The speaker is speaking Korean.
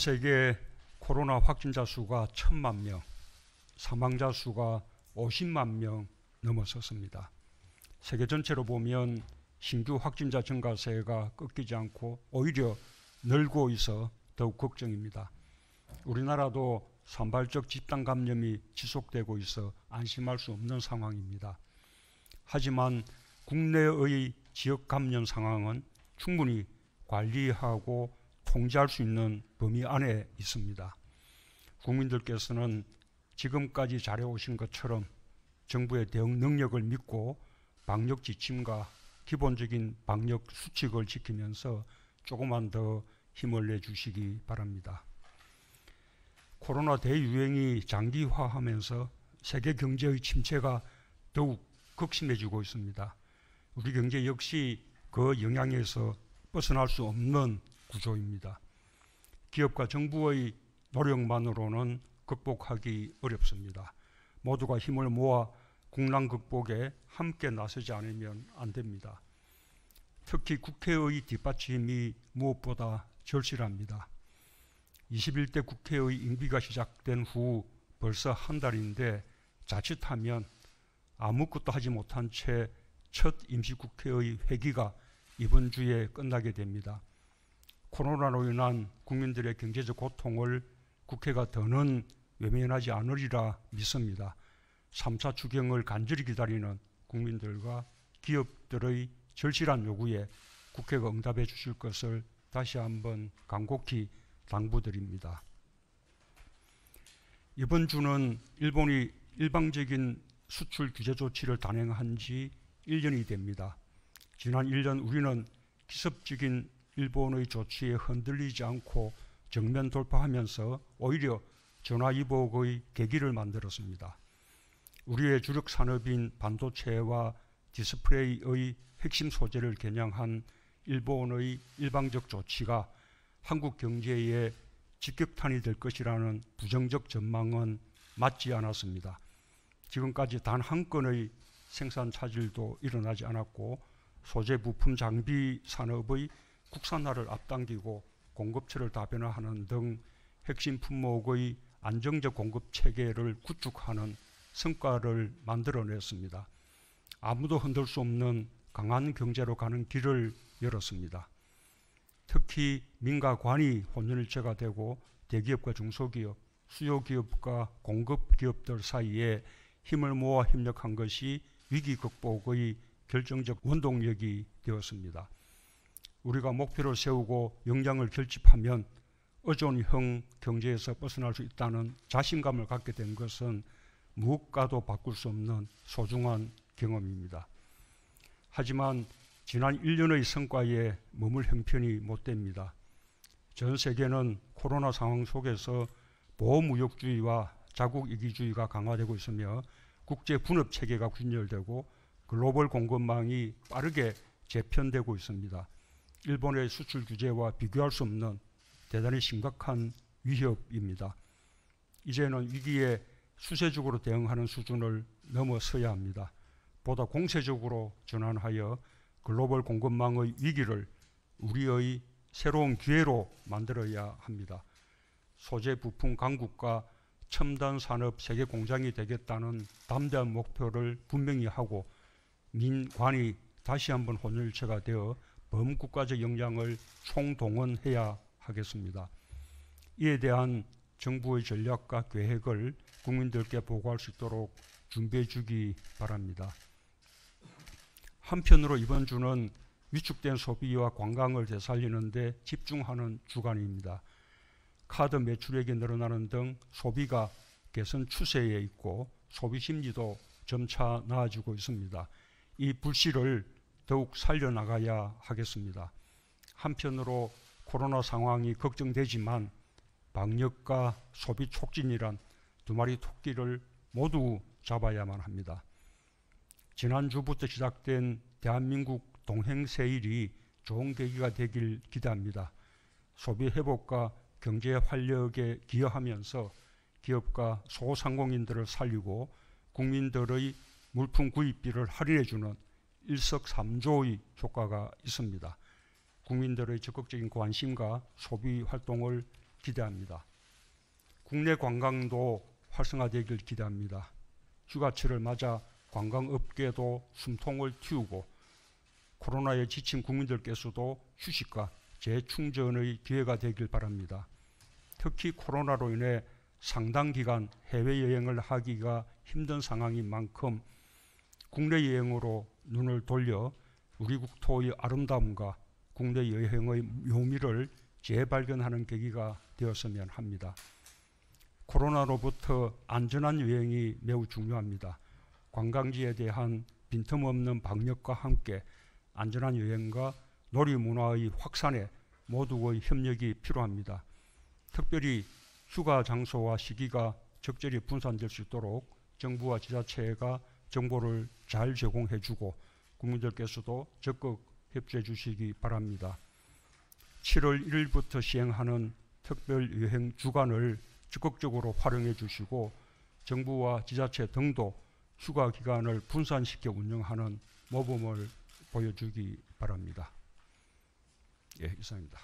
전 세계 코로나 확진자 수가 1,000만 명, 사망자 수가 50만 명 넘어섰습니다. 세계 전체로 보면 신규 확진자 증가세가 꺾이지 않고 오히려 늘고 있어 더욱 걱정입니다. 우리나라도 산발적 집단 감염이 지속되고 있어 안심할 수 없는 상황입니다. 하지만 국내의 지역 감염 상황은 충분히 관리하고 통제할 수 있는 범위 안에 있습니다. 국민들께서는 지금까지 잘해오신 것처럼 정부의 대응 능력을 믿고 방역 지침과 기본적인 방역 수칙을 지키면서 조금만 더 힘을 내주시기 바랍니다. 코로나 대유행이 장기화하면서 세계 경제의 침체가 더욱 극심해지고 있습니다. 우리 경제 역시 그 영향에서 벗어날 수 없는 구조입니다. 기업과 정부의 노력만으로는 극복하기 어렵습니다. 모두가 힘을 모아 국난 극복에 함께 나서지 않으면 안 됩니다. 특히 국회의 뒷받침이 무엇보다 절실합니다. 21대 국회의 임기가 시작된 후 벌써 한 달인데 자칫하면 아무것도 하지 못한 채 첫 임시국회의 회기가 이번 주에 끝나게 됩니다. 코로나로 인한 국민들의 경제적 고통을 국회가 더는 외면하지 않으리라 믿습니다. 3차 추경을 간절히 기다리는 국민들과 기업들의 절실한 요구에 국회가 응답해 주실 것을 다시 한번 간곡히 당부드립니다. 이번 주는 일본이 일방적인 수출 규제 조치를 단행한 지 1년이 됩니다. 지난 1년 우리는 기습적인 일본의 조치에 흔들리지 않고 정면 돌파하면서 오히려 전화위복의 계기를 만들었습니다. 우리의 주력 산업인 반도체와 디스플레이의 핵심 소재를 겨냥한 일본의 일방적 조치가 한국 경제에 직격탄이 될 것이라는 부정적 전망은 맞지 않았습니다. 지금까지 단 한 건의 생산 차질도 일어나지 않았고 소재 부품 장비 산업의 국산화를 앞당기고 공급처를 다변화하는 등 핵심 품목의 안정적 공급 체계를 구축하는 성과를 만들어냈습니다. 아무도 흔들 수 없는 강한 경제로 가는 길을 열었습니다. 특히 민가 관이 혼연일체가 되고 대기업과 중소기업, 수요기업과 공급기업들 사이에 힘을 모아 협력한 것이 위기 극복의 결정적 원동력이 되었습니다. 우리가 목표를 세우고 역량을 결집하면 어존형 경제에서 벗어날 수 있다는 자신감을 갖게 된 것은 무엇과도 바꿀 수 없는 소중한 경험입니다. 하지만 지난 1년의 성과에 머물 형편이 못 됩니다. 전 세계는 코로나 상황 속에서 보호무역주의와 자국이기주의가 강화되고 있으며 국제 분업 체계가 균열되고 글로벌 공급망이 빠르게 재편되고 있습니다. 일본의 수출 규제와 비교할 수 없는 대단히 심각한 위협입니다. 이제는 위기에 수세적으로 대응하는 수준을 넘어서야 합니다. 보다 공세적으로 전환하여 글로벌 공급망의 위기를 우리의 새로운 기회로 만들어야 합니다. 소재 부품 강국과 첨단 산업 세계 공장이 되겠다는 담대한 목표를 분명히 하고 민관이 다시 한번 혼혈체가 되어 범국가적 역량을 총동원해야 하겠습니다. 이에 대한 정부의 전략과 계획을 국민들께 보고할 수 있도록 준비해 주기 바랍니다. 한편으로 이번 주는 위축된 소비와 관광을 되살리는 데 집중하는 주간입니다. 카드 매출액이 늘어나는 등 소비가 개선 추세에 있고 소비 심리도 점차 나아지고 있습니다. 이 불씨를 더욱 살려나가야 하겠습니다. 한편으로 코로나 상황이 걱정되지만 방역과 소비 촉진이란 두 마리 토끼를 모두 잡아야만 합니다. 지난주부터 시작된 대한민국 동행세일이 좋은 계기가 되길 기대합니다. 소비 회복과 경제 활력에 기여하면서 기업과 소상공인들을 살리고 국민들의 물품 구입비를 할인해주는 일석삼조의 효과가 있습니다. 국민들의 적극적인 관심과 소비 활동을 기대합니다. 국내 관광도 활성화되길 기대합니다. 휴가철을 맞아 관광업계도 숨통을 틔우고 코로나에 지친 국민들께서도 휴식과 재충전의 기회가 되길 바랍니다. 특히 코로나로 인해 상당 기간 해외여행을 하기가 힘든 상황인 만큼 국내 여행으로 눈을 돌려 우리 국토의 아름다움과 국내 여행의 묘미를 재발견하는 계기가 되었으면 합니다. 코로나로부터 안전한 여행이 매우 중요합니다. 관광지에 대한 빈틈없는 방역과 함께 안전한 여행과 놀이문화의 확산에 모두의 협력이 필요합니다. 특별히 휴가 장소와 시기가 적절히 분산될 수 있도록 정부와 지자체가 정보를 잘 제공해주고 국민들께서도 적극 협조해 주시기 바랍니다. 7월 1일부터 시행하는 특별 여행 주간을 적극적으로 활용해 주시고 정부와 지자체 등도 휴가 기간을 분산시켜 운영하는 모범을 보여주기 바랍니다. 예, 이상입니다.